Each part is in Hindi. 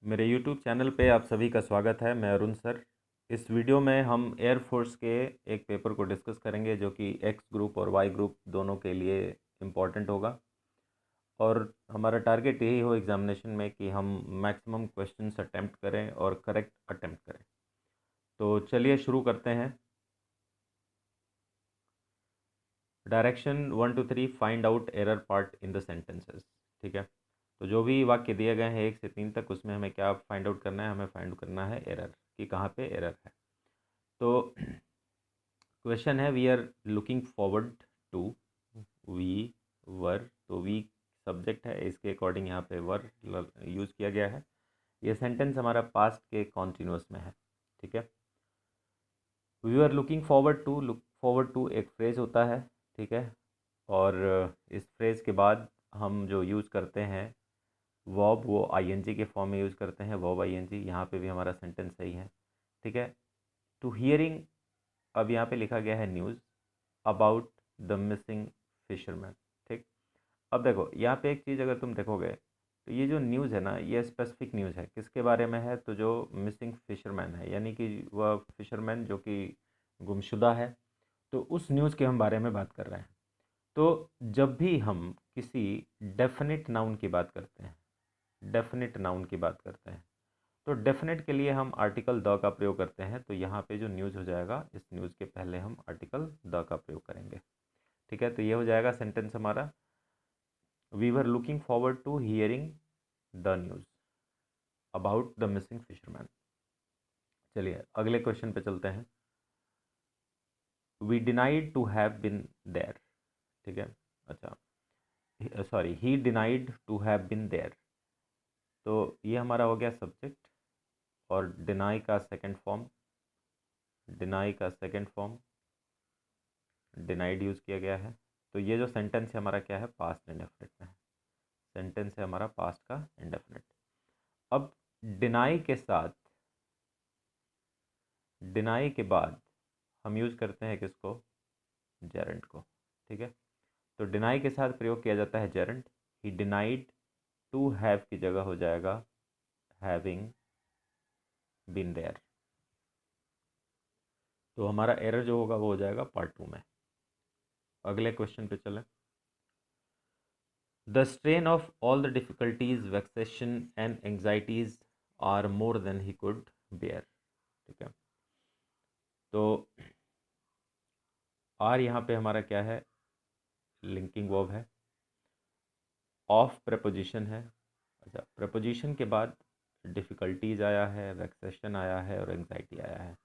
मेरे YouTube चैनल पे आप सभी का स्वागत है। मैं अरुण सर। इस वीडियो में हम एयरफोर्स के एक पेपर को डिस्कस करेंगे जो कि एक्स ग्रुप और वाई ग्रुप दोनों के लिए इम्पॉर्टेंट होगा और हमारा टारगेट यही हो एग्जामिनेशन में कि हम मैक्सिमम क्वेश्चंस अटेम्प्ट करें और करेक्ट अटेम्प्ट करें। तो चलिए शुरू करते हैं। Direction 1 to 3 find out error part in the sentences. ठीक है, तो जो भी वाक्य दिए गए हैं 1 से 3 तक, उसमें हमें क्या फाइंड आउट करना है? हमें फाइंड आउट करना है एरर, कि कहाँ पे एरर है। तो क्वेश्चन है, we are looking forward to, we were, तो वी सब्जेक्ट है, इसके अकॉर्डिंग यहाँ पे वर यूज़ किया गया है। ये सेंटेंस हमारा पास्ट के कॉन्टिन्यूस में है। ठीक है, we are looking forward to, look forward to एक फ्रेज होता है। ठीक है, और इस फ्रेज के बाद हम जो यूज़ करते हैं वर्ब, वो आईएनजी के फॉर्म में यूज़ करते हैं, वर्ब आईएनजी। यहाँ पे भी हमारा सेंटेंस सही है। ठीक है, टू हियरिंग, अब यहाँ पे लिखा गया है news about the missing fisherman. ठीक, अब देखो यहाँ पे एक चीज़ अगर तुम देखोगे तो ये जो न्यूज़ है ना, ये स्पेसिफिक न्यूज़ है, किसके बारे में है? तो जो मिसिंग फिशरमैन है, यानी कि वह फिशरमैन जो कि गुमशुदा है, तो उस न्यूज़ के हम बारे में बात कर रहे हैं। तो जब भी हम किसी डेफिनेट नाउन की बात करते हैं, डेफिनेट नाउन की बात करते हैं, तो डेफिनेट के लिए हम आर्टिकल द का प्रयोग करते हैं। तो यहाँ पे जो न्यूज़ हो जाएगा, इस न्यूज़ के पहले हम आर्टिकल द का प्रयोग करेंगे। ठीक है, तो ये हो जाएगा सेंटेंस हमारा, we were looking forward to hearing the news about the missing fisherman. चलिए अगले क्वेश्चन पे चलते हैं। We denied to have been there. ठीक है, अच्छा, sorry, he denied to have been there. तो ये हमारा हो गया सब्जेक्ट, और डिनाई का सेकंड फॉर्म, डिनाई का सेकंड फॉर्म डिनाइड यूज़ किया गया है। तो ये जो सेंटेंस है हमारा क्या है? पास्ट इंडेफिनिट में है। सेंटेंस है हमारा पास्ट का इंडेफिनिट। अब डिनाई के साथ, डिनाई के बाद हम यूज़ करते हैं किसको? जेरेंट को। ठीक है, तो डिनाई के साथ प्रयोग किया जाता है gerund. He denied, to have की जगह हो जाएगा हैविंग बीन देयर। तो हमारा एरर जो होगा वो हो जाएगा पार्ट 2 में। अगले क्वेश्चन पे चलें। The strain of all the difficulties, vexation and anxieties are more than he could bear. ठीक है, तो आर यहाँ पे हमारा क्या है? लिंकिंग वर्ब है। ऑफ प्रपोजिशन है। अच्छा, प्रपोजिशन के बाद डिफ़िकल्टीज आया है, वेक्सेशन आया है और एंग्जाइटी आया है।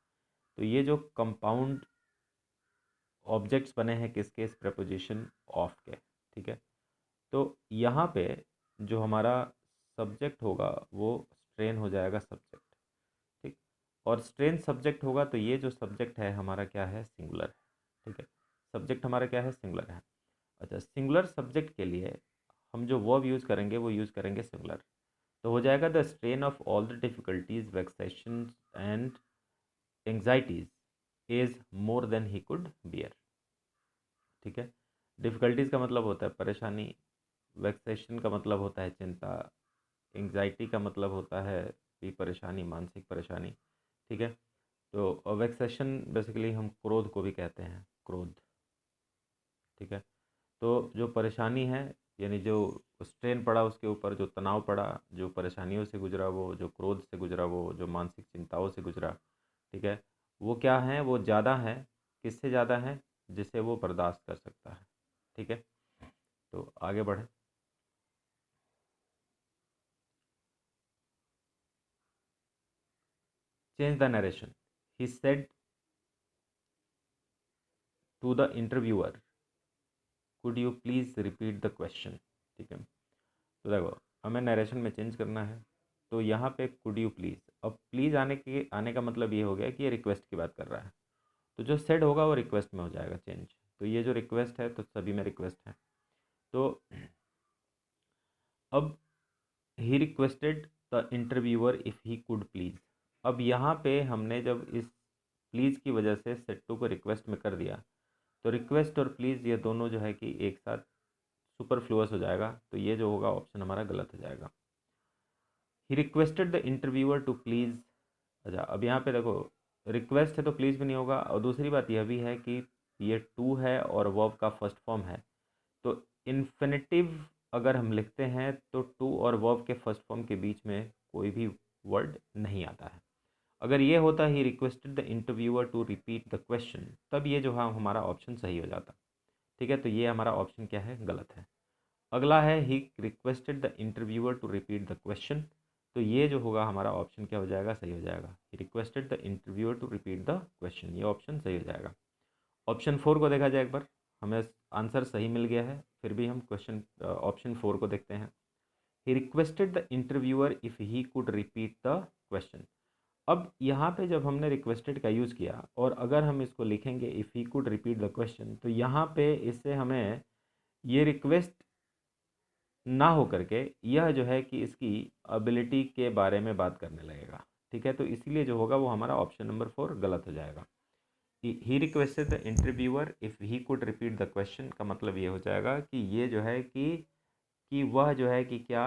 तो ये जो कंपाउंड ऑब्जेक्ट्स बने हैं किसके? इस प्रपोजिशन ऑफ के। ठीक है, तो यहाँ पे जो हमारा सब्जेक्ट होगा वो स्ट्रेन हो जाएगा सब्जेक्ट। ठीक, और स्ट्रेन सब्जेक्ट होगा तो ये जो सब्जेक्ट है हमारा क्या है? सिंगुलर है। ठीक है, सब्जेक्ट हमारा क्या है? सिंगुलर है। अच्छा, सिंगुलर सब्जेक्ट के लिए हम जो वर्ब यूज़ करेंगे वो यूज़ करेंगे सिंगुलर। तो हो जाएगा the strain of all the difficulties, vexation and anxieties is more than he could bear. ठीक है, डिफ़िकल्टीज़ का मतलब होता है परेशानी, वेक्सेशन का मतलब होता है चिंता, एंग्जाइटी का मतलब होता है भी परेशानी, मानसिक परेशानी। ठीक है, तो वेक्सेशन बेसिकली हम क्रोध को भी कहते हैं, क्रोध। ठीक है, तो जो परेशानी है, यानी जो स्ट्रेन पड़ा उसके ऊपर, जो तनाव पड़ा, जो परेशानियों से गुजरा वो, जो क्रोध से गुजरा वो, जो मानसिक चिंताओं से गुजरा, ठीक है, वो क्या है? वो ज़्यादा है। किससे ज़्यादा है? जिसे वो बर्दाश्त कर सकता है। ठीक है, तो आगे बढ़े। Change the narration, he said to the interviewer, could you please repeat the question. ठीक है, तो देखो हमें नरेशन में चेंज करना है। तो यहाँ पे कुड यू प्लीज़, अब प्लीज़ आने का मतलब ये हो गया कि ये रिक्वेस्ट की बात कर रहा है। तो जो सेड होगा वो रिक्वेस्ट में हो जाएगा चेंज। तो ये जो रिक्वेस्ट है तो सभी में रिक्वेस्ट है। तो अब ही requested the interviewer if he could please. अब यहाँ पे हमने जब इस प्लीज़ की वजह से सेड टू को रिक्वेस्ट में कर दिया, तो रिक्वेस्ट और प्लीज़ ये दोनों जो है कि एक साथ सुपरफ्लुअस हो जाएगा। तो ये जो होगा ऑप्शन हमारा गलत हो जाएगा। He requested the interviewer to please. अच्छा, अब यहाँ पे देखो रिक्वेस्ट है तो प्लीज़ भी नहीं होगा, और दूसरी बात यह भी है कि ये टू है और वर्ब का फर्स्ट फॉर्म है, तो इन्फिनिटिव अगर हम लिखते हैं तो टू और वर्ब के फर्स्ट फॉर्म के बीच में कोई भी वर्ड नहीं आता है। अगर ये होता he requested the interviewer to repeat the question, तब ये जो है हमारा ऑप्शन सही हो जाता। ठीक है, तो ये हमारा ऑप्शन क्या है, गलत है। अगला है he requested the interviewer to repeat the question, तो ये जो होगा हमारा ऑप्शन क्या हो जाएगा, सही हो जाएगा। He requested the interviewer to repeat the question, ये ऑप्शन सही हो जाएगा। ऑप्शन 4 को देखा जाए एक बार, हमें आंसर सही मिल गया है, फिर भी हम क्वेश्चन ऑप्शन 4 को देखते हैं। ही requested the interviewer if he could repeat the question. अब यहाँ पे जब हमने रिक्वेस्टेड का यूज़ किया और अगर हम इसको लिखेंगे if he could repeat the question, तो यहाँ पे इससे हमें ये रिक्वेस्ट ना हो करके यह जो है कि इसकी एबिलिटी के बारे में बात करने लगेगा। ठीक है, तो इसीलिए जो होगा वो हमारा ऑप्शन नंबर 4 गलत हो जाएगा। He requested the interviewer if he could repeat the question का मतलब ये हो जाएगा कि ये जो है कि वह जो है कि क्या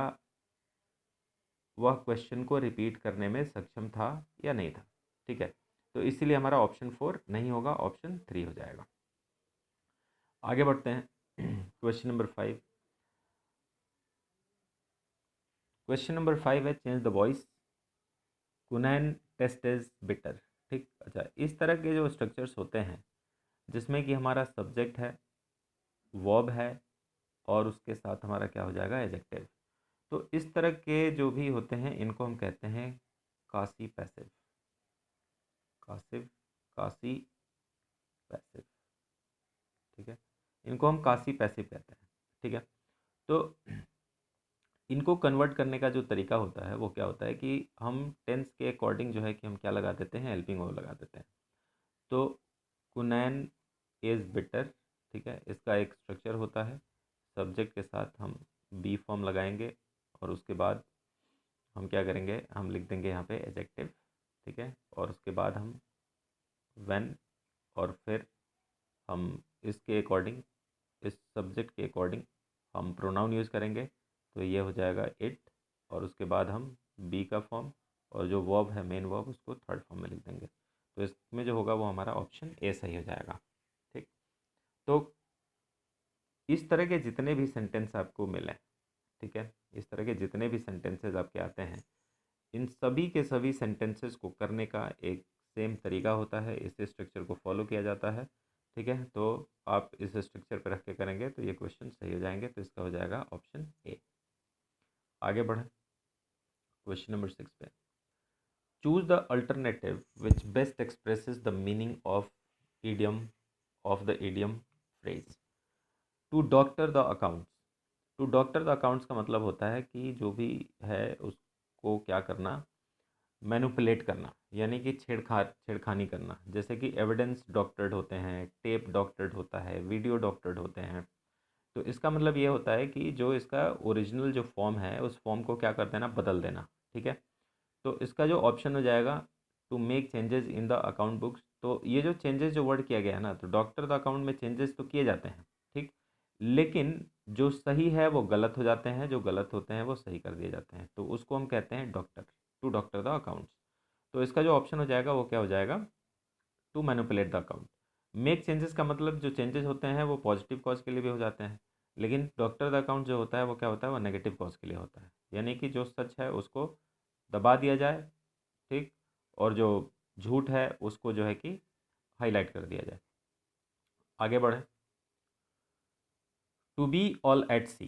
वह क्वेश्चन को रिपीट करने में सक्षम था या नहीं था। ठीक है, तो इसीलिए हमारा ऑप्शन 4 नहीं होगा, ऑप्शन 3 हो जाएगा। आगे बढ़ते हैं क्वेश्चन नंबर 5। क्वेश्चन नंबर 5 है change the voice quinine taste is bitter. ठीक, अच्छा, इस तरह के जो स्ट्रक्चर्स होते हैं जिसमें कि हमारा सब्जेक्ट है, वर्ब है, और उसके साथ हमारा क्या हो जाएगा, एडजेक्टिव, तो इस तरह के जो भी होते हैं इनको हम कहते हैं कासी पैसिव। कासिव, कासी पैसिव। ठीक है, इनको हम कासी पैसिव कहते हैं। ठीक है, तो इनको कन्वर्ट करने का जो तरीका होता है वो क्या होता है कि हम टेंस के अकॉर्डिंग जो है कि हम क्या लगा देते हैं, हेल्पिंग वर्ब लगा देते हैं। तो कुनैन इज़ बिटर, ठीक है, इसका एक स्ट्रक्चर होता है, सब्जेक्ट के साथ हम बी फॉर्म लगाएंगे और उसके बाद हम क्या करेंगे, हम लिख देंगे यहाँ पे एडजेक्टिव। ठीक है, और उसके बाद हम व्हेन, और फिर हम इसके अकॉर्डिंग, इस सब्जेक्ट के अकॉर्डिंग हम प्रोनाउन यूज़ करेंगे, तो ये हो जाएगा इट, और उसके बाद हम बी का फॉर्म और जो वर्ब है मेन वर्ब उसको थर्ड फॉर्म में लिख देंगे, तो इसमें जो होगा वो हमारा ऑप्शन ए सही हो जाएगा। ठीक, तो इस तरह के जितने भी सेंटेंस आपको मिले, ठीक है, इस तरह के जितने भी सेंटेंसेस आपके आते हैं, इन सभी के सभी सेंटेंसेस को करने का एक सेम तरीका होता है, इस स्ट्रक्चर को फॉलो किया जाता है। ठीक है, तो आप इस स्ट्रक्चर पर रख के करेंगे तो ये क्वेश्चन सही हो जाएंगे, तो इसका हो जाएगा ऑप्शन ए। आगे बढ़ें क्वेश्चन नंबर 6 पे। Choose the alternative which best expresses the meaning of idiom, of the idiom phrase. To doctor the accounts. To doctor the accounts का मतलब होता है कि जो भी है उसको क्या करना, मैनिपुलेट करना, यानी कि छेड़खानी करना। जैसे कि एविडेंस डॉक्टर्ड होते हैं, टेप डॉक्टर्ड होता है, वीडियो डॉक्टर्ड होते हैं। तो इसका मतलब ये होता है कि जो इसका ओरिजिनल जो फॉर्म है उस फॉर्म को क्या कर देना, बदल देना। ठीक है, तो इसका जो ऑप्शन हो जाएगा to make changes in the account books, तो ये जो चेंजेस जो वर्ड किया गया है ना, तो डॉक्टर द अकाउंट में चेंजेस तो किए जाते हैं। ठीक, लेकिन जो सही है वो गलत हो जाते हैं, जो गलत होते हैं वो सही कर दिए जाते हैं, तो उसको हम कहते हैं doctor, to doctor the accounts. तो इसका जो ऑप्शन हो जाएगा वो क्या हो जाएगा, to manipulate the account. Make changes का मतलब जो चेंजेस होते हैं वो पॉजिटिव कॉज के लिए भी हो जाते हैं, लेकिन डॉक्टर द अकाउंट जो होता है वो क्या होता है, वो नेगेटिव कॉज के लिए होता है, यानी कि जो सच है उसको दबा दिया जाए, ठीक, और जो झूठ है उसको जो है कि हाईलाइट कर दिया जाए। आगे बढ़े। टू बी ऑल एट सी।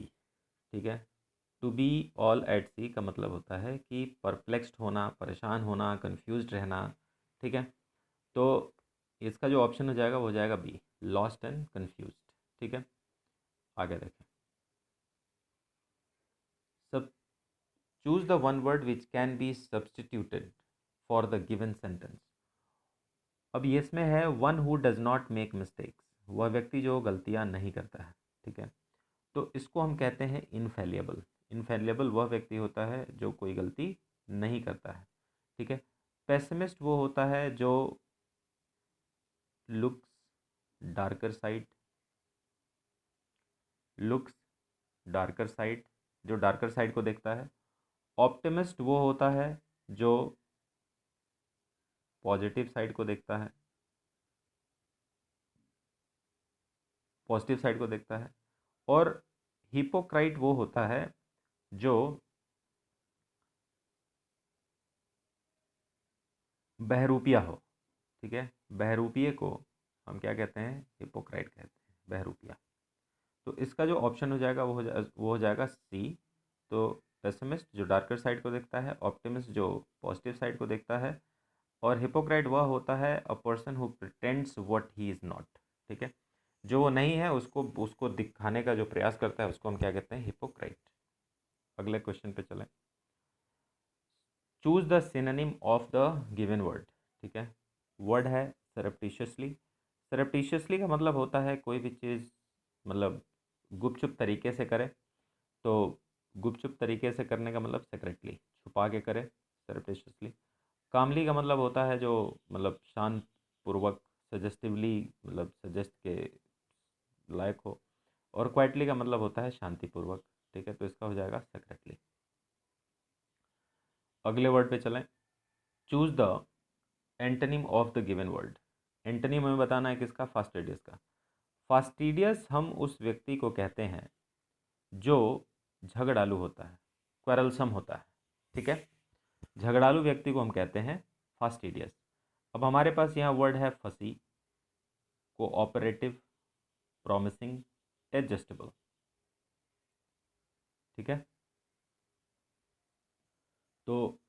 ठीक है, टू बी ऑल एट सी का मतलब होता है कि परप्लेक्स्ड होना, परेशान होना, कंफ्यूज्ड रहना। ठीक है, तो इसका जो ऑप्शन हो जाएगा वो हो जाएगा बी, लॉस्ट एंड कंफ्यूज्ड। ठीक है, आगे देखें। सब choose the one word which can be substituted for the given sentence. अब ये इसमें है one who does not make mistakes, वह व्यक्ति जो गलतियां नहीं करता है। ठीक है, तो इसको हम कहते हैं इनफेलिएबल। इनफेलिएबल वह व्यक्ति होता है जो कोई गलती नहीं करता है। ठीक है, पेसिमिस्ट वो होता है जो looks darker side, looks darker side, जो डार्कर साइड को देखता है। ऑप्टिमिस्ट वो होता है जो पॉजिटिव साइड को देखता है, पॉजिटिव साइड को देखता है। और हिपोक्राइट वो होता है जो बहरूपिया हो। ठीक है, बहरूपिये को हम क्या कहते हैं? हिपोक्राइट कहते हैं, बहरूपिया। तो इसका जो ऑप्शन हो जाएगा वो हो जाएगा सी। तो पेसिमिस्ट जो डार्कर साइड को देखता है, ऑप्टिमिस्ट जो पॉजिटिव साइड को देखता है, और हिपोक्राइट वह होता है a person who pretends what he is not. ठीक है, जो वो नहीं है उसको उसको दिखाने का जो प्रयास करता है उसको हम क्या कहते हैं? हिपोक्राइट। अगले क्वेश्चन पे चलें। Choose the synonym of the given word. ठीक है, वर्ड है सरप्टिशियसली। सरप्टिशियसली का मतलब होता है कोई भी चीज़ मतलब गुपचुप तरीके से करे। तो गुपचुप तरीके से करने का मतलब सेक्रेटली, छुपा के करे, सरप्टिशियसली। कामली का मतलब होता है जो मतलब शांत पूर्वक, सजेस्टिवली, मतलब सजेस्ट के लायक हो। और क्वाइटली का मतलब होता है शांतिपूर्वक। ठीक है, तो इसका हो जाएगा सेक्रेटली। अगले वर्ड पे चलें। Choose the antonym of the given word. Antonym हमें बताना है किसका? फास्टिडियस का। फास्टिडियस हम उस व्यक्ति को कहते हैं जो झगड़ालू होता है, क्वेरलसम होता है। ठीक है, झगड़ालू व्यक्ति को हम कहते हैं फास्टिडियस। अब हमारे पास यहाँ वर्ड है फसी, कोऑपरेटिव, प्रॉमिसिंग, एडजस्टेबल। ठीक है, तो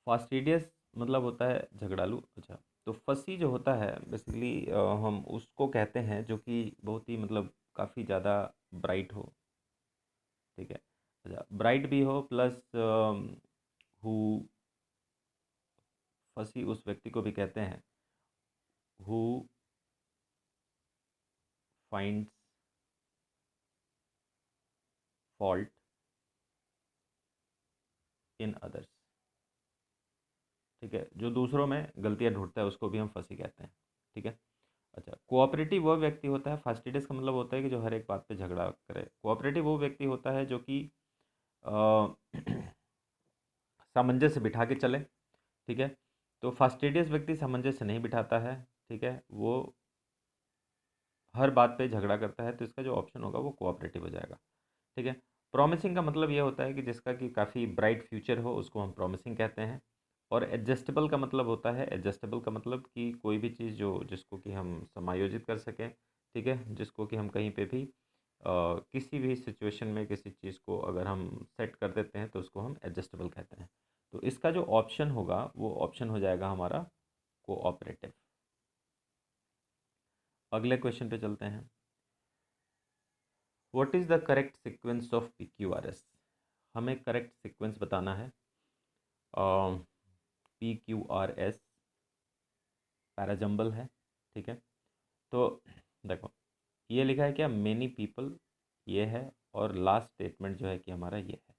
फास्टिडियस मतलब होता है झगड़ालू। अच्छा, तो फसी जो होता है बेसिकली हम उसको कहते हैं जो कि बहुत ही मतलब काफ़ी ज़्यादा ब्राइट हो। ठीक है, अच्छा, ब्राइट भी हो प्लस हु, फसी उस व्यक्ति को भी कहते हैं who finds fault in others. ठीक है, जो दूसरों में गलतियां ढूंढता है उसको भी हम फंसी कहते हैं। ठीक है, अच्छा, कोऑपरेटिव वो व्यक्ति होता है, फास्टिडियस का मतलब होता है कि जो हर एक बात पे झगड़ा करे। कोऑपरेटिव वो व्यक्ति होता है जो कि अ, सामंजस्य बिठा के चले। ठीक है, तो फास्टिडियस व्यक्ति सामंजस्य नहीं बिठाता है। ठीक है, वो हर बात पे झगड़ा करता है, तो इसका जो ऑप्शन होगा वो कोऑपरेटिव हो जाएगा। ठीक है, प्रॉमिसिंग का मतलब ये होता है कि जिसका कि काफ़ी ब्राइट फ्यूचर हो उसको हम प्रॉमिसिंग कहते हैं। और एडजस्टेबल का मतलब होता है, एडजस्टेबल का मतलब कि कोई भी चीज़ जो जिसको कि हम समायोजित कर सकें। ठीक है, जिसको कि हम कहीं पे भी किसी भी सिचुएशन में किसी चीज़ को अगर हम सेट कर देते हैं तो उसको हम एडजस्टेबल कहते हैं। तो इसका जो ऑप्शन होगा वो ऑप्शन हो जाएगा हमारा कोऑपरेटिव। अगले क्वेश्चन पे चलते हैं। What is the correct sequence of PQRS? हमें करेक्ट सीक्वेंस बताना है। PQRS पैराजंबल है। ठीक है, तो देखो ये लिखा है क्या? मेनी पीपल, ये है। और लास्ट स्टेटमेंट जो है कि हमारा ये है।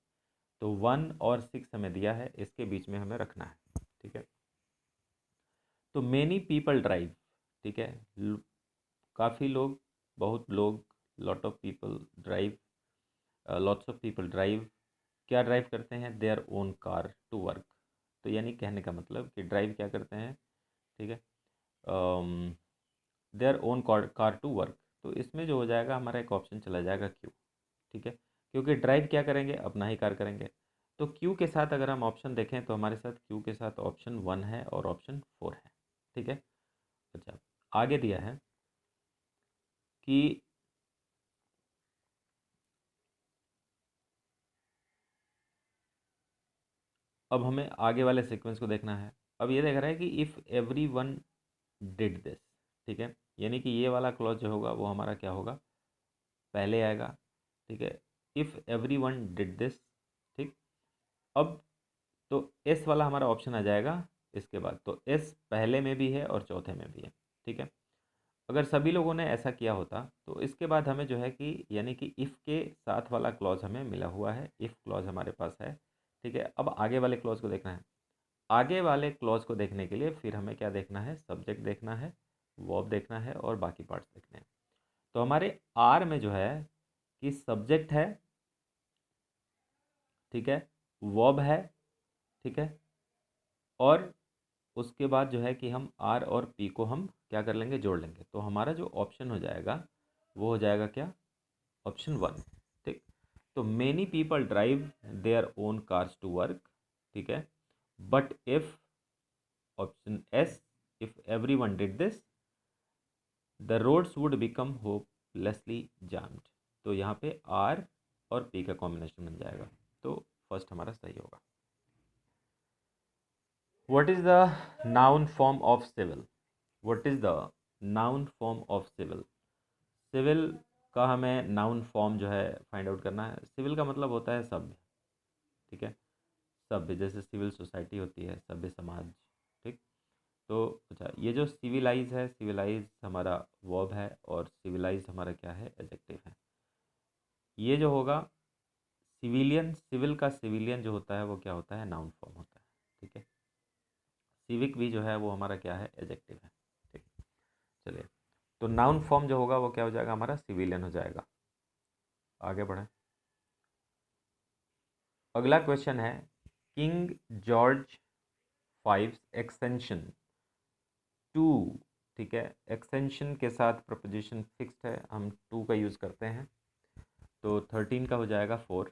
तो 1 और 6 हमें दिया है, इसके बीच में हमें रखना है। ठीक है, तो मेनी पीपल ड्राइव। ठीक है, काफ़ी लोग, बहुत लोग, lot of people drive, lots of people drive. क्या ड्राइव करते हैं? Their own car to work. तो यानी कहने का मतलब कि ड्राइव क्या करते हैं? ठीक है, their own car to work. तो इसमें जो हो जाएगा हमारा एक ऑप्शन चला जाएगा क्यू। ठीक है, क्योंकि ड्राइव क्या करेंगे? अपना ही कार करेंगे। तो क्यू के साथ अगर हम ऑप्शन देखें तो हमारे साथ क्यू के साथ ऑप्शन 1 है और ऑप्शन 4 है। ठीक है, अच्छा, आगे दिया है कि अब हमें आगे वाले सीक्वेंस को देखना है। अब ये देख रहा है कि if every one did this. ठीक है, यानी कि ये वाला क्लॉज जो होगा वो हमारा क्या होगा? पहले आएगा। ठीक है, if every one did this. ठीक, अब तो एस वाला हमारा ऑप्शन आ जाएगा इसके बाद। तो एस पहले में भी है और चौथे में भी है। ठीक है, अगर सभी लोगों ने ऐसा किया होता तो इसके बाद हमें जो है कि यानी कि इफ़ के साथ वाला क्लॉज हमें मिला हुआ है, इफ़ क्लॉज हमारे पास है। ठीक है, अब आगे वाले क्लॉज को देखना है। आगे वाले क्लॉज को देखने के लिए फिर हमें क्या देखना है? सब्जेक्ट देखना है, वर्ब देखना है और बाकी पार्ट्स देखने हैं। तो हमारे आर में जो है कि सब्जेक्ट है ठीक है, वर्ब है, ठीक है, और उसके बाद जो है कि हम आर और पी को हम क्या कर लेंगे, जोड़ लेंगे। तो हमारा जो ऑप्शन हो जाएगा वो हो जाएगा क्या, ऑप्शन वन। ठीक, तो many people drive their own cars to work, ठीक है, but if, option S, if every one did this the roads would become hopelessly jammed. तो यहाँ पे आर और पी का कॉम्बिनेशन बन जाएगा, तो फर्स्ट हमारा सही होगा। What is the noun form of civil, what is the noun form of civil. Civil का हमें नाउन फॉर्म जो है फाइंड आउट करना है। सिविल का मतलब होता है सभ्य, ठीक है, सभ्य, जैसे सिविल सोसाइटी होती है, सभ्य समाज। ठीक, तो अच्छा, ये जो सिविलाइज है, सिविलाइज हमारा वर्ब है और सिविलाइज हमारा क्या है, एडजेक्टिव है। ये जो होगा सिविलियन, सिविल का सिविलियन जो होता है वो क्या होता है, नाउन फॉर्म होता है। ठीक है, सिविक भी जो है वो हमारा क्या है, एडजेक्टिव है। ठीक, चलिए, तो नाउन फॉर्म जो होगा वो क्या हो जाएगा, हमारा सिविलियन हो जाएगा। आगे बढ़ें, अगला क्वेश्चन है, King George five extension to, ठीक है, एक्सटेंशन के साथ प्रपोजिशन फिक्स्ड है, हम टू का यूज़ करते हैं, तो 13 का हो जाएगा 4।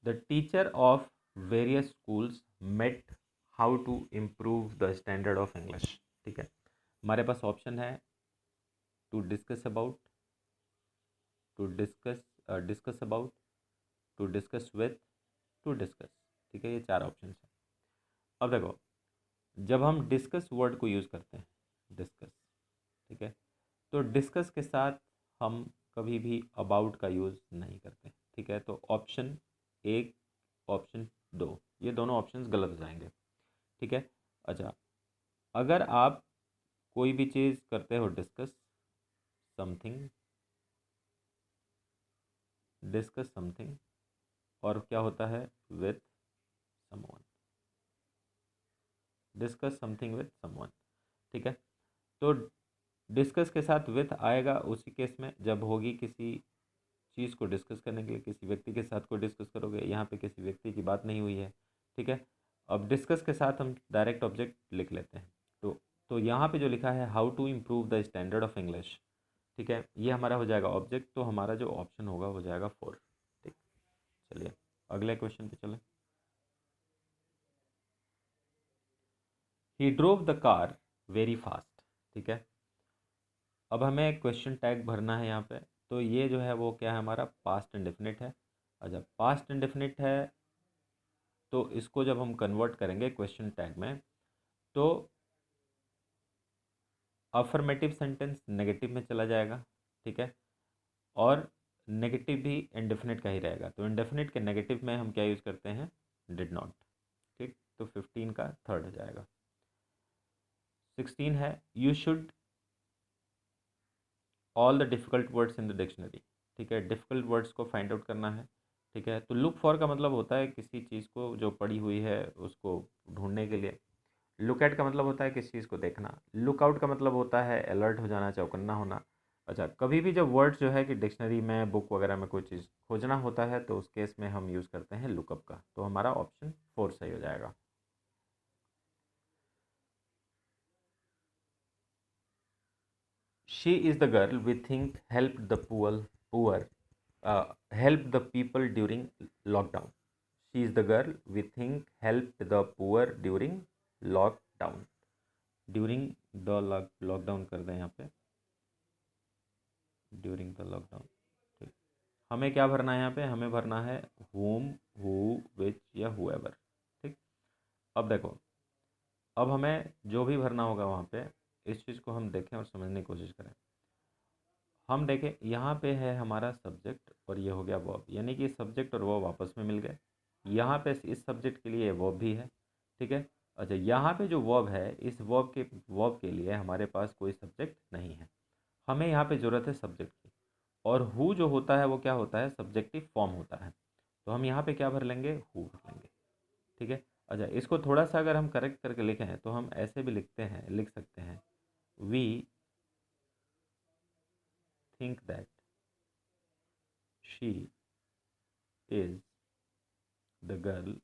The teacher of various schools met how to improve the standard of English. ठीक है, हमारे पास ऑप्शन है to discuss about, to discuss, discuss about, to discuss with, to discuss. ठीक है, ये चार ऑप्शन है। अब देखो, जब हम डिस्कस वर्ड को यूज़ करते हैं, डिस्कस, ठीक है, तो डिस्कस के साथ हम कभी भी अबाउट का यूज़ नहीं करते। ठीक है, तो ऑप्शन एक, ऑप्शन दो, ये दोनों ऑप्शंस गलत हो जाएंगे। ठीक है, अच्छा, अगर आप कोई भी चीज़ करते हो डिस्कस समथिंग, डिस्कस समथिंग, और क्या होता है, with someone, discuss something with someone. ठीक है, तो डिस्कस के साथ विथ आएगा उसी केस में जब होगी किसी चीज़ को डिस्कस करने के लिए, किसी व्यक्ति के साथ कोई डिस्कस करोगे, यहाँ पे किसी व्यक्ति की बात नहीं हुई है। ठीक है, अब डिस्कस के साथ हम डायरेक्ट ऑब्जेक्ट लिख लेते हैं, तो यहाँ पे जो लिखा है how to improve the standard of English, ठीक है, ये हमारा हो जाएगा ऑब्जेक्ट, तो हमारा जो ऑप्शन होगा हो जाएगा 4। ठीक, चलिए अगले क्वेश्चन पे चलें। He drove the car very fast. ठीक है, अब हमें क्वेश्चन टैग भरना है यहाँ पे, तो ये जो है वो क्या है, हमारा पास्ट इंडेफिनिट है। अच्छा, पास्ट इंडेफिनिट है, तो इसको जब हम कन्वर्ट करेंगे क्वेश्चन टैग में, तो अफर्मेटिव सेंटेंस नेगेटिव में चला जाएगा। ठीक है, और नेगेटिव भी इंडेफिनिट का ही रहेगा, तो इंडेफिनिट के नेगेटिव में हम क्या यूज़ करते हैं, डिड नॉट। ठीक, तो 15 का थर्ड हो जाएगा। 16 है, you should all the difficult words in the dictionary. ठीक है, डिफ़िकल्ट वर्ड्स को फाइंड आउट करना है। ठीक है, तो लुक फॉर का मतलब होता है किसी चीज़ को जो पड़ी हुई है उसको ढूंढने के लिए। लुक एट का मतलब होता है किसी चीज़ को देखना। लुक आउट का मतलब होता है अलर्ट हो जाना, चौकन्ना होना। अच्छा, कभी भी जब वर्ड्स जो है कि डिक्शनरी में, बुक वगैरह में कोई चीज़ खोजना होता है तो उस केस में हम यूज़ करते हैं लुकअप का, तो हमारा ऑप्शन 4 सही हो जाएगा। She is the girl we think help the poor helped the people during lockdown. She is the girl we think helped the poor during lockdown. During the lockdown कर दें यहाँ पे, during the lockdown। ठीक, हमें क्या भरना है यहाँ पे, हमें भरना है whom, who, which या whoever। ठीक, अब देखो, अब हमें जो भी भरना होगा वहाँ पे, इस चीज़ को हम देखें और समझने की कोशिश करें। हम देखें, यहाँ पे है हमारा सब्जेक्ट और ये हो गया वर्ब, यानी कि सब्जेक्ट और वर्ब आपस में मिल गए। यहाँ पे इस सब्जेक्ट के लिए वर्ब भी है। ठीक है, अच्छा, यहाँ पे जो वर्ब है, इस वर्ब के लिए हमारे पास कोई सब्जेक्ट नहीं है, हमें यहाँ पे ज़रूरत है सब्जेक्ट की। और हु जो होता है वो क्या होता है, सब्जेक्टिव फॉर्म होता है, तो हम यहाँ पे क्या भर लेंगे, हु भर लेंगे। ठीक है, अच्छा, इसको थोड़ा सा अगर हम करेक्ट करके लिखें तो हम ऐसे भी लिख सकते हैं, we think that, she is the girl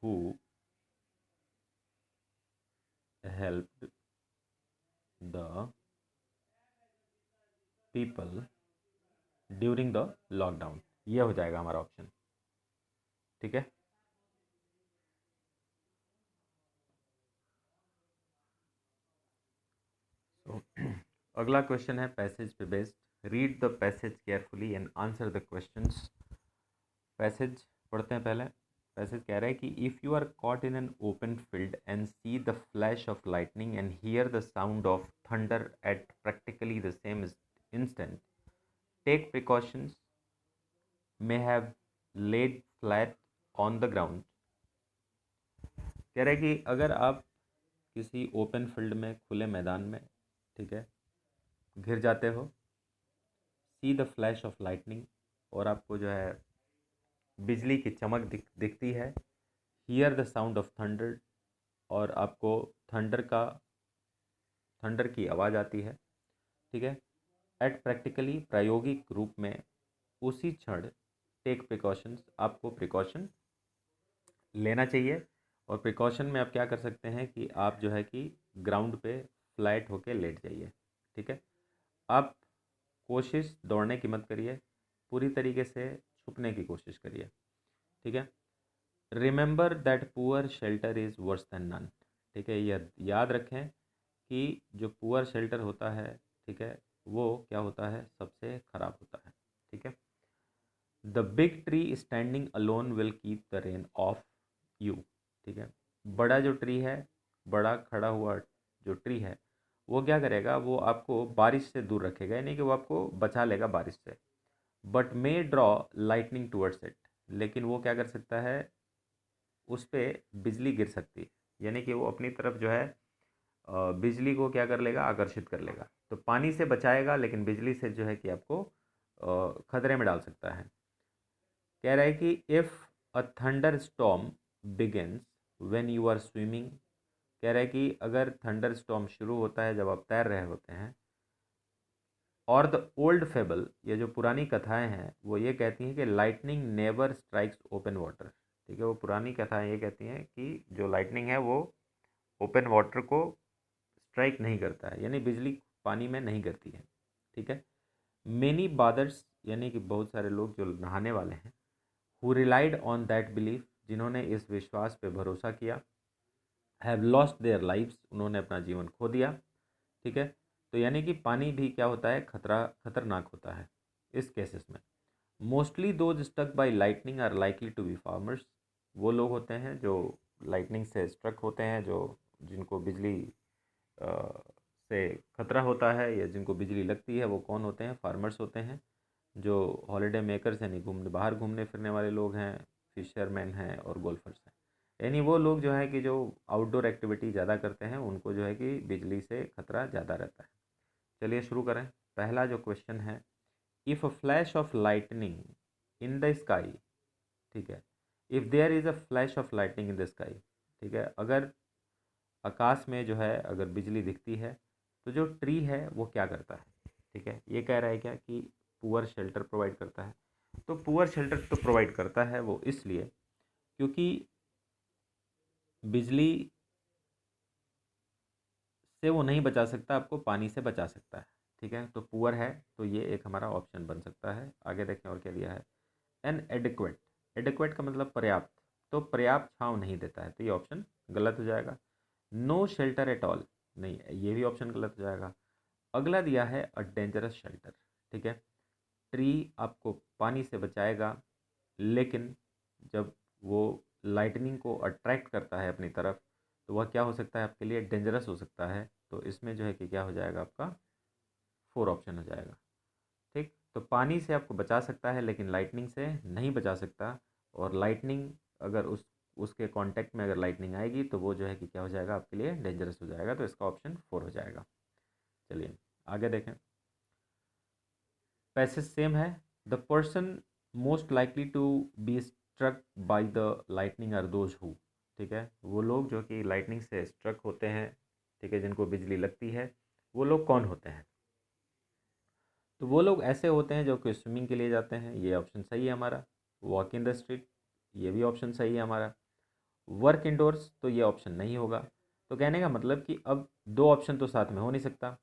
who helped the people during the lockdown. ये हो जाएगा हमारा ऑप्शन। ठीक है, तो अगला क्वेश्चन है पैसेज पे based. Read the passage carefully and answer the questions. Passage पढ़ते हैं पहले। पैसेज कह रहा है कि if you are caught in an open field and see the flash of lightning and hear the sound of thunder at practically the same instant, take precautions, may have laid flat on the ground। कह रहा है कि अगर आप किसी ओपन फील्ड में, खुले मैदान में, ठीक है, घिर जाते हो, सी द फ्लैश ऑफ लाइटनिंग, और आपको जो है बिजली की चमक दिखती है, here the sound of thunder, और आपको थंडर की आवाज़ आती है, ठीक है, एट प्रैक्टिकली, प्रायोगिक रूप में, उसी क्षण, टेक प्रिकॉशंस, आपको प्रिकॉशन लेना चाहिए। और प्रिकॉशन में आप क्या कर सकते हैं कि आप जो है कि ग्राउंड पे फ्लैट होके लेट जाइए। ठीक है, आप कोशिश दौड़ने की मत करिए, पूरी तरीके से छुपने की कोशिश करिए। ठीक है, remember that poor shelter is worse than none. ठीक है, यह याद रखें कि जो पुअर शेल्टर होता है, ठीक है, वो क्या होता है, सबसे ख़राब होता है। ठीक है, the big tree standing alone will keep the rain of you. ठीक है, बड़ा जो ट्री है, बड़ा खड़ा हुआ जो ट्री है, वो क्या करेगा, वो आपको बारिश से दूर रखेगा, यानी कि वो आपको बचा लेगा बारिश से। But may draw lightning towards it, लेकिन वो क्या कर सकता है, उस पर बिजली गिर सकती है, यानी कि वो अपनी तरफ जो है बिजली को क्या कर लेगा, आकर्षित कर लेगा। तो पानी से बचाएगा, लेकिन बिजली से जो है कि आपको खतरे में डाल सकता है। कह रहा है कि if a thunder storm begins when you are swimming. कह रहा है कि अगर थंडर स्टॉर्म शुरू होता है जब आप तैर रहे होते हैं, और द ओल्ड फेबल, ये जो पुरानी कथाएं हैं, वो ये कहती हैं कि lightning never strikes open water. ठीक है, वो पुरानी कथाएं ये कहती हैं कि जो लाइटनिंग है वो ओपन वाटर को स्ट्राइक नहीं करता है, यानी बिजली पानी में नहीं गिरती है। ठीक है, मेनी बादर्स, यानी कि बहुत सारे लोग जो नहाने वाले हैं, who relied on that belief, जिन्होंने इस विश्वास पे भरोसा किया, हैव लॉस्ट देयर लाइव्स, उन्होंने अपना जीवन खो दिया। ठीक है, तो यानी कि पानी भी क्या होता है, खतरनाक होता है इस केसेस में। Mostly those stuck by lightning are likely to be farmers. वो लोग होते हैं जो लाइटनिंग से स्ट्रक होते हैं, जो जिनको बिजली से खतरा होता है, या जिनको बिजली लगती है, वो कौन होते हैं, फार्मर्स होते हैं, जो हॉलीडे मेकर्स यानी बाहर घूमने फिरने वाले लोग हैं, फिशरमैन हैं और गोल्फर्स हैं। यानी वो लोग जो है कि जो आउटडोर एक्टिविटी ज़्यादा करते हैं, उनको जो है कि बिजली से खतरा ज़्यादा रहता है। चलिए शुरू करें। पहला जो क्वेश्चन है, if a flash of lightning in the sky. ठीक है, if there is a flash of lightning in the sky. ठीक है, अगर आकाश में जो है अगर बिजली दिखती है, तो जो ट्री है वो क्या करता है। ठीक है, ये कह रहा है क्या कि पुअर शेल्टर प्रोवाइड करता है। तो पुअर शेल्टर तो प्रोवाइड करता है वो इसलिए क्योंकि बिजली से वो नहीं बचा सकता, आपको पानी से बचा सकता है। ठीक है, तो पुअर है, तो ये एक हमारा ऑप्शन बन सकता है। आगे देखें और क्या दिया है, एन एडिक्वेट। एडिक्वेट का मतलब पर्याप्त, तो पर्याप्त छाँव नहीं देता है, तो ये ऑप्शन गलत हो जाएगा। नो शेल्टर एट ऑल, नहीं, ये भी ऑप्शन गलत हो जाएगा। अगला दिया है अ डेंजरस शेल्टर। ठीक है, ट्री आपको पानी से बचाएगा, लेकिन जब वो लाइटनिंग को अट्रैक्ट करता है अपनी तरफ, तो वह क्या हो सकता है, आपके लिए डेंजरस हो सकता है। तो इसमें जो है कि क्या हो जाएगा, आपका 4 ऑप्शन हो जाएगा। ठीक, तो पानी से आपको बचा सकता है, लेकिन लाइटनिंग से नहीं बचा सकता। और लाइटनिंग अगर उसके कांटेक्ट में अगर लाइटनिंग आएगी, तो वो जो है कि क्या हो जाएगा, आपके लिए डेंजरस हो जाएगा। तो इसका ऑप्शन 4 हो जाएगा। चलिए आगे देखें। पैसेज सेम है। The person most likely to be struck by the lightning are those who. ठीक है, वो लोग जो कि लाइटनिंग से स्ट्रक होते हैं, ठीक है, जिनको बिजली लगती है, वो लोग कौन होते हैं। तो वो लोग ऐसे होते हैं जो कि स्विमिंग के लिए जाते हैं, ये ऑप्शन सही है हमारा। वॉक इन द स्ट्रीट, ये भी ऑप्शन सही है हमारा। वर्क इंडोर्स, तो ये ऑप्शन नहीं होगा। तो कहने का मतलब कि अब दो ऑप्शन तो साथ में हो नहीं सकता।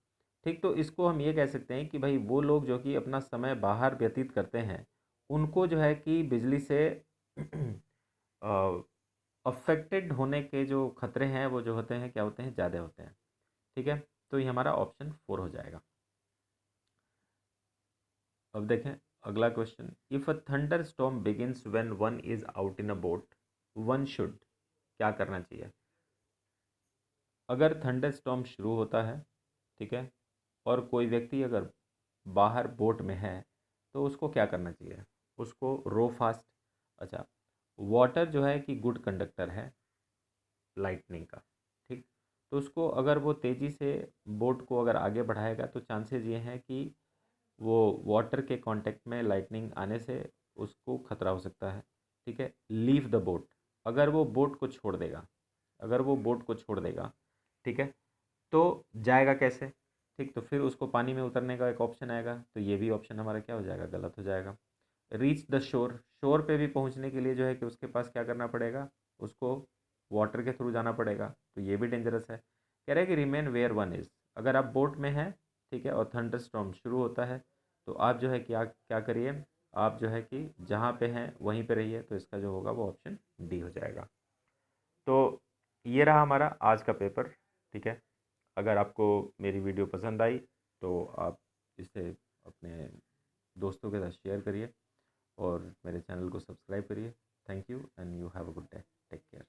ठीक, तो इसको हम ये कह सकते हैं कि भाई वो लोग जो कि अपना समय बाहर व्यतीत करते हैं, उनको जो है कि बिजली से अफेक्टेड होने के जो खतरे हैं वो जो होते हैं क्या होते हैं, ज़्यादा होते हैं। ठीक है, तो ये हमारा ऑप्शन 4 हो जाएगा। अब देखें अगला question, if a thunder storm begins when one is out in a boat, one should, क्या करना चाहिए? अगर थंडर स्टॉर्म शुरू होता है, ठीक है, और कोई व्यक्ति अगर बाहर बोट में है, तो उसको क्या करना चाहिए? उसको रो फास्ट। अच्छा, वाटर जो है कि गुड कंडक्टर है लाइटनिंग का। ठीक, तो उसको अगर वो तेज़ी से बोट को अगर आगे बढ़ाएगा तो चांसेस ये हैं कि वो वाटर के कांटेक्ट में लाइटनिंग आने से उसको खतरा हो सकता है। ठीक है, लीव द बोट, अगर वो बोट को छोड़ देगा, अगर वो बोट को छोड़ देगा, ठीक है, तो जाएगा कैसे? ठीक, तो फिर उसको पानी में उतरने का एक ऑप्शन आएगा, तो ये भी ऑप्शन हमारा क्या हो जाएगा, गलत हो जाएगा। रीच द शोर, शोर पे भी पहुंचने के लिए जो है कि उसके पास क्या करना पड़ेगा, उसको वाटर के थ्रू जाना पड़ेगा, तो ये भी डेंजरस है। कह रहा है कि रिमेन वेयर वन इज़, अगर आप बोट में हैं, ठीक है, और थंडर स्टॉर्म शुरू होता है, तो आप जो है कि क्या करिए, आप जो है कि जहाँ पे हैं वहीं पे रहिए, तो इसका जो होगा वो ऑप्शन डी हो जाएगा। तो ये रहा हमारा आज का पेपर। ठीक है, अगर आपको मेरी वीडियो पसंद आई तो आप इसे अपने दोस्तों के साथ शेयर करिए और मेरे चैनल को सब्सक्राइब करिए। Thank you and you have a good day. Take care.